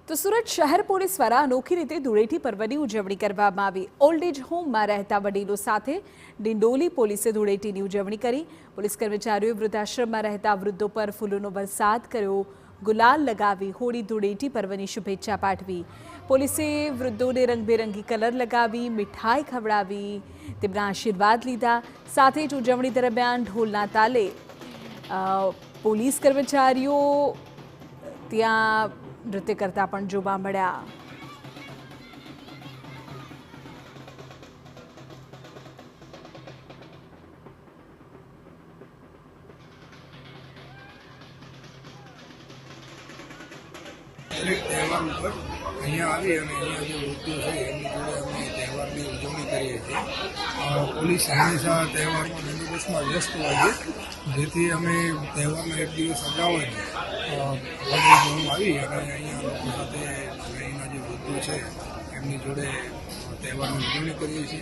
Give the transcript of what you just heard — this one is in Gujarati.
તો સુરત શહેર પોલીસ દ્વારા અનોખી રીતે ધૂળેટી પર્વની ઉજવણી કરવામાં આવી। ઓલ્ડ એજ હોમમાં રહેતા વડીલો સાથે ડિંડોલી પોલીસે ધૂળેટીની ઉજવણી કરી। પોલીસ કર્મચારીઓએ વૃદ્ધાશ્રમમાં રહેતા વૃદ્ધો પર ફૂલોનો વરસાદ કર્યો, ગુલાલ લગાવી હોળી ધૂળેટી પર્વની શુભેચ્છા પાઠવી। પોલીસે વૃદ્ધોને રંગબેરંગી કલર લગાવી, મીઠાઈ ખવડાવી, તેમના આશીર્વાદ લીધા। સાથે જ ઉજવણી દરમિયાન ઢોલના તાલે પોલીસ કર્મચારીઓ ત્યાં નૃત્ય કરતા પણ જોવા મળ્યા। તહેવાર ઉપર અહીંયા આવી અને અહીંયા જે વૃત્તિઓ છે એમની જોડે અમે તહેવારની ઉજવણી કરીએ છીએ। પોલીસ હંમેશા તહેવારમાં બંદોબસ્તમાં વ્યસ્ત હોય છે, જેથી અમે તહેવારનો એક દિવસ અગાઉ આવી અને અહીંયા લોકો સાથે અહીંના જે વૃત્તિઓ છે એમની જોડે તહેવારની ઉજવણી કરીએ છીએ।